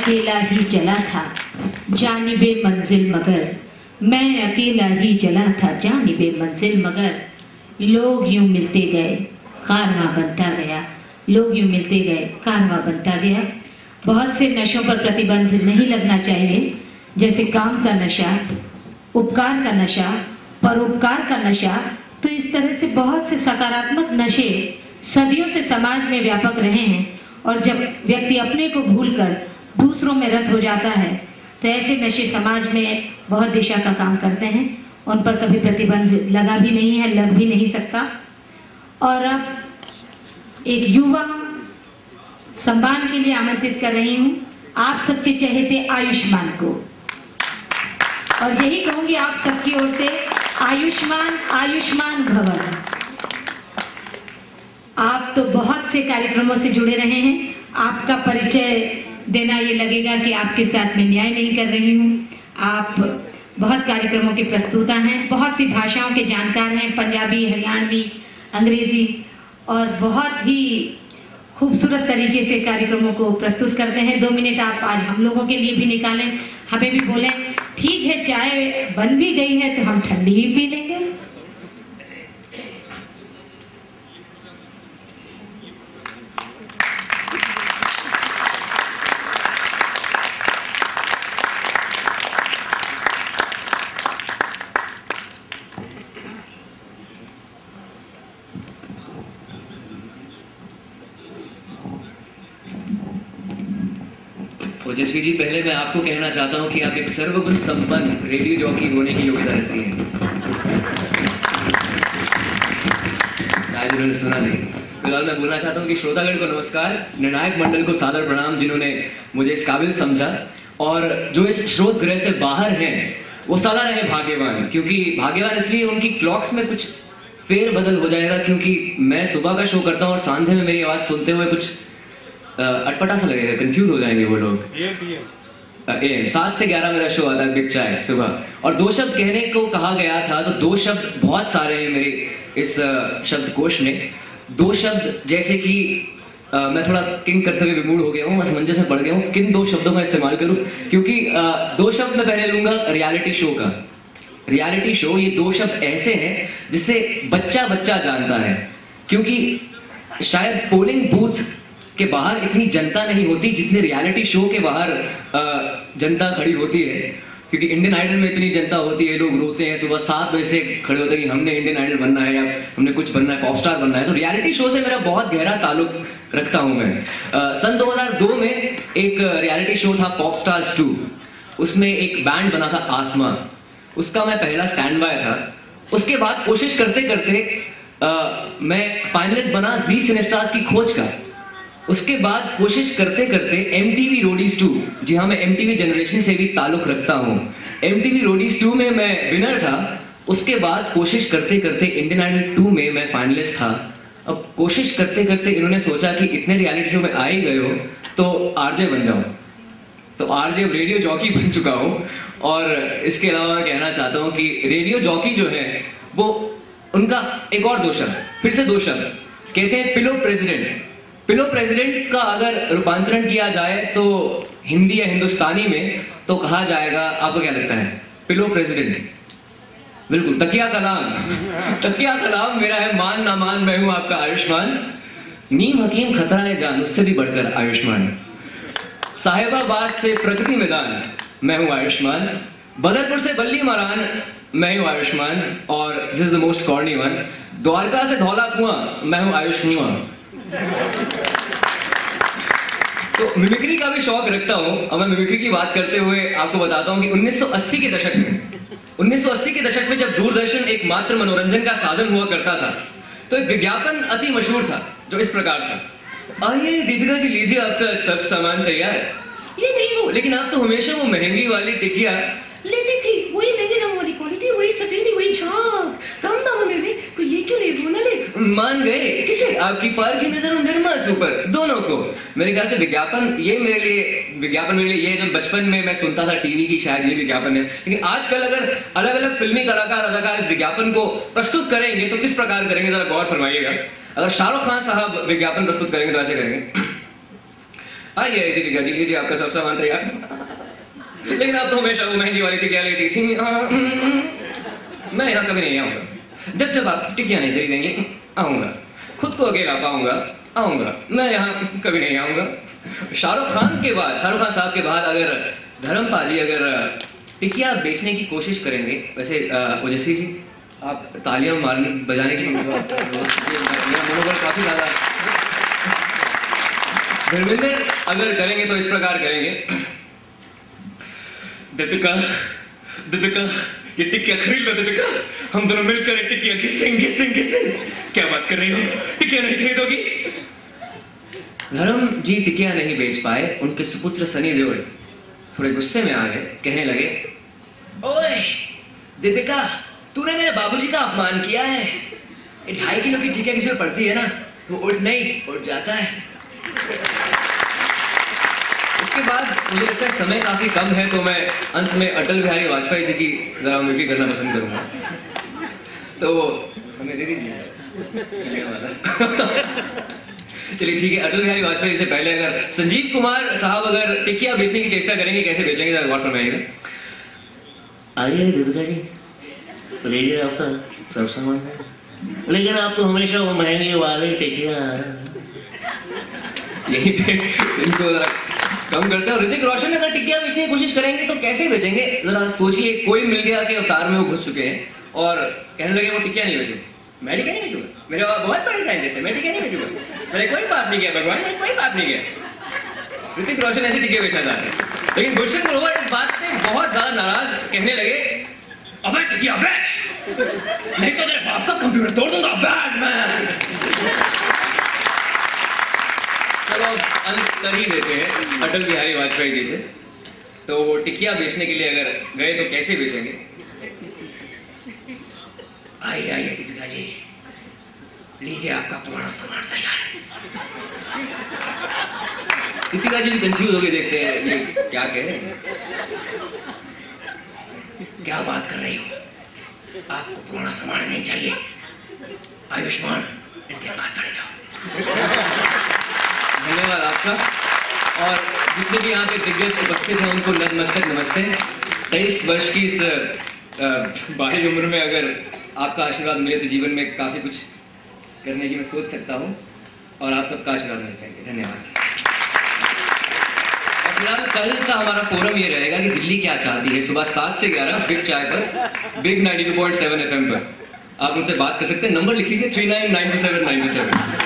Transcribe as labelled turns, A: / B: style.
A: अकेला ही चला था जानिबे मंजिल मगर, मैं अकेला ही चला था जानिबे मंजिल मगर, लोग यूं मिलते गए कारवां बनता गया, लोग यूं मिलते गए कारवां बनता गया। बहुत से नशों पर प्रतिबंध नहीं लगना चाहिए, जैसे काम का नशा, उपकार का नशा, परोपकार का नशा। तो इस तरह से बहुत से सकारात्मक नशे सदियों से समाज में व्यापक रहे हैं, और जब व्यक्ति अपने को भूलकर दूसरों में रत हो जाता है तो ऐसे नशे समाज में बहुत दिशा का काम करते हैं। उन पर कभी प्रतिबंध लगा भी नहीं है, लग भी नहीं सकता। और अब एक युवा सम्मान के लिए आमंत्रित कर रही हूं आप सबके चहेते आयुष्मान को, और यही कहूंगी आप सबकी ओर से आयुष्मान आयुष्मान भव। आप तो बहुत से कार्यक्रमों से जुड़े रहे हैं, आपका परिचय देना ये लगेगा कि आपके साथ में न्याय नहीं कर रही हूँ। आप बहुत कार्यक्रमों के प्रस्तुता हैं, बहुत सी भाषाओं के जानकार हैं, पंजाबी, हरियाणवी, अंग्रेजी, और बहुत ही खूबसूरत तरीके से कार्यक्रमों को प्रस्तुत करते हैं। 2 मिनट आप आज हम लोगों के लिए भी निकालें, हमें भी बोलें। ठीक है, चाय बन भी गई है तो हम ठंडी ही पी लेंगे।
B: ओजस्वी जी, पहले मैं आपको कहना चाहता हूं कि आप एक सर्वगुण संपन्न रेडियो जॉकी होने की योग्यता रखती हैं। शायद उन्होंने सुना नहीं। फिलहाल मैं बोलना चाहता हूं कि श्रोतागण को नमस्कार, निर्णायक मंडल को सादर प्रणाम जिन्होंने मुझे इस काबिल समझा, और जो इस स्रोत गृह से बाहर हैं वो सदा रहे भाग्यवान। क्योंकि भाग्यवान इसलिए उनकी क्लॉक्स में कुछ फेर बदल हो जाएगा, क्योंकि मैं सुबह का शो करता हूँ और सांझे में मेरी आवाज सुनते हुए कुछ अटपटा सा लगेगा, कंफ्यूज हो जाएंगे वो लोग। AM 7 से 11 मेरा शो आता है, बिग चाय सुबह। और 2 शब्द कहने को कहा गया था, तो 2 शब्द बहुत सारे हैं मेरे इस शब्दकोश में। 2 शब्द जैसे कि मैं थोड़ा किंग करते हुए विमूढ़ हो गया हूँ, असमंजस में पड़ गया हूँ किन 2 शब्दों का इस्तेमाल करूँ, क्योंकि 2 शब्द मैं पहले लूंगा रियलिटी शो का। रियलिटी शो, ये 2 शब्द ऐसे हैं जिससे बच्चा बच्चा जानता है, क्योंकि शायद पोलिंग बूथ के बाहर इतनी जनता नहीं होती जितने रियलिटी शो के बाहर जनता खड़ी होती है। क्योंकि इंडियन आइडल में इतनी जनता होती है, लोग रोते हैं, सुबह 7 बजे से खड़े होते हैं कि हमने इंडियन आइडल बनना है या हमने कुछ बनना है, पॉप स्टार बनना है। तो रियलिटी शो से मेरा बहुत गहरा ताल्लुक रखता हूं मैं। सन 2002 में एक रियलिटी शो था पॉप स्टार्स 2, उसमें एक बैंड बना था आसमा, उसका मैं पहला स्टैंड बाय था। उसके बाद कोशिश करते करते मैं फाइनलिस्ट बना जी सिनेस्टार्स की खोज का। उसके बाद कोशिश करते करते MTV रोडीज 2, जी हाँ, मैं MTV जनरेशन से भी ताल्लुक रखता हूँ, MTV रोडीज 2 में मैं विनर था। उसके बाद कोशिश करते करते इंडियन आइडल 2 में मैं फाइनलिस्ट था। अब कोशिश करते करते इन्होंने सोचा कि इतने रियलिटी शो में आ ही गए हो तो RJ बन जाओ। तो RJ रेडियो जॉकी बन चुका हूँ। और इसके अलावा मैं कहना चाहता हूँ कि रेडियो जॉकी जो है वो उनका एक और 2 शब्द, फिर से 2 शब्द कहते हैं पिलो प्रेसिडेंट। पिलो प्रेसिडेंट का अगर रूपांतरण किया जाए तो हिंदी या हिंदुस्तानी में तो कहा जाएगा, आपको क्या लगता है? पिलो प्रेसिडेंट, बिल्कुल तकिया कलाम। तकिया कलाम मेरा है, मान ना मान मैं हूं आपका आयुष्मान। नीम हकीम खतरा है जान, उससे भी बढ़कर आयुष्मान। साहिबाबाद से प्रगति मैदान, मैं हूं आयुष्मान। बदरपुर से बल्ली मरान, मैं हूं आयुष्मान। और this is the most corny one, Dwarka से धौला कुआं, मैं हूं आयुष्मान। तो मिमिक्री का भी शौक रखता हूं। अब मैं मिमिक्री की बात करते हुए आपको बताता हूं कि 1980 के दशक में जब दूरदर्शन एक मात्र मनोरंजन का साधन हुआ करता था, तो एक विज्ञापन अति मशहूर था जो इस प्रकार था, आइए दीपिका जी लीजिए आपका सब सामान तैयार। ये नहीं वो, लेकिन आप तो हमेशा वो महंगी वाली टिकिया लेती थी, वही महंगे दाम वाली क्वालिटी, वही सफेदी, वही झाग, कम दामों में ले, कोई ये क्यों ले, वो ना ले। मान गए किसे? आपकी पार की नजर और निर्मा सुपर, दोनों को। मेरे ख्याल से विज्ञापन मेरे लिए ये जब बचपन में मैं सुनता था टीवी की, शायद ये विज्ञापन है। लेकिन आजकल अगर अलग अलग फिल्मी कलाकार अदाकार इस विज्ञापन को प्रस्तुत करेंगे तो किस प्रकार करेंगे, जरा गौर फरमाइएगा। अगर शाहरुख खान साहब विज्ञापन प्रस्तुत करेंगे तो ऐसे करेंगे, आइए दीपिका जी, लीजिए आपका सब सामान तैयार। लेकिन आप तो हमेशा वो महंगी वाली टिकिया लेती थी। मैं यहाँ कभी नहीं आऊंगा। जब जब आप टिकिया नहीं खरीदेंगे आऊंगा, खुद को अकेला पाऊंगा आऊंगा, मैं यहाँ कभी नहीं आऊंगा। शाहरुख खान साहब के बाद अगर धर्मपाल जी अगर टिकिया बेचने की कोशिश करेंगे, वैसे ओजस्वी जी आप तालियां बजाने की मनोबल काफी ज्यादा। धर्मेंद्र अगर करेंगे तो इस प्रकार करेंगे, दीपिका ये टिकिया खरीद लो दीपिका, हम दोनों मिलकर एक टिकिया घिसेंगे। क्या बात कर रही हो, टिकिया नहीं खरीदोगी? धर्म जी टिकिया नहीं बेच पाए, उनके सुपुत्र सनी देओल थोड़े गुस्से में आ गए, कहने लगे, ओए दीपिका, तूने मेरे बाबूजी का अपमान किया है। 2.5 किलो की टिकिया किसी में पड़ती है ना तो उठ जाता है। उसके बाद मुझे लगता है समय काफी कम है, तो मैं अंत में अटल बिहारी वाजपेयी जी की जरा मूवी करना पसंद करूंगा। तो हमें दे दीजिए। चलिए ठीक है, अटल बिहारी वाजपेयी से पहले अगर संजीव कुमार साहब अगर टिकिया बेचने की चेष्टा करेंगे, कैसे बेचेंगे जरा गौर फरमाइएगा।
C: आइए दीपिका जी, लीजिए आपका सब सामान है, लेकिन आप तो हमेशा वो महंगी वाली टिकिया
B: यही पे इनको जरा कम करते हैं। ऋतिक रोशन अगर टिकिया बेचने की कोशिश करेंगे तो कैसे बेचेंगे? जरा सोचिए, कोई मिल गया के अवतार में वो घुस चुके हैं और कहने लगे वो टिकिया नहीं बेचेंगे। मैं टिकिया नहीं बेचूंगा, मेरे बहुत बड़े साइंटिस्ट है, मैं टिकिया नहीं बेचूंगा, मैंने कोई पाप नहीं किया भगवान, मैंने कोई पाप नहीं किया। ऋतिक रोशन ऐसे टिकिया बेचना चाहते हैं, लेकिन गुलशन ग्रोवर इस बात से बहुत ज्यादा नाराज, कहने लगे, अबे टिकिया बेच, नहीं तो तेरे बाप का कंप्यूटर तोड़ दूंगा, बैड मैन। चलो अंत कर ही देते हैं अटल बिहारी वाजपेयी जी से। तो वो टिकिया बेचने के लिए अगर गए तो कैसे बेचेंगे? आइए दीपिका जी, लीजिए आपका पुराना सामान तैयार। दीपिका जी भी कंफ्यूज होकर देखते हैं ये क्या कह रहे हैं। क्या बात कर रही हो, आपको पुराना सामान नहीं चाहिए? आयुष्मान इनके साथ चले जाओ। धन्यवाद आपका। और जितने भी यहाँ पे दिग्गज उपस्थित हैं उनको नतमस्तक नमस्ते। 23 वर्ष की इस बारी उम्र में अगर आपका आशीर्वाद मिले तो जीवन में काफी कुछ करने की मैं सोच सकता हूँ, और आप सबका आशीर्वाद मिलना चाहिए। धन्यवाद। और फिलहाल कल का हमारा फोरम ये रहेगा कि दिल्ली क्या चाहती है, सुबह 7 से 11 बिग चाय पर, बिग 92.7 FM पर आप मुझसे बात कर सकते हैं। नंबर लिख लीजिए 39927927।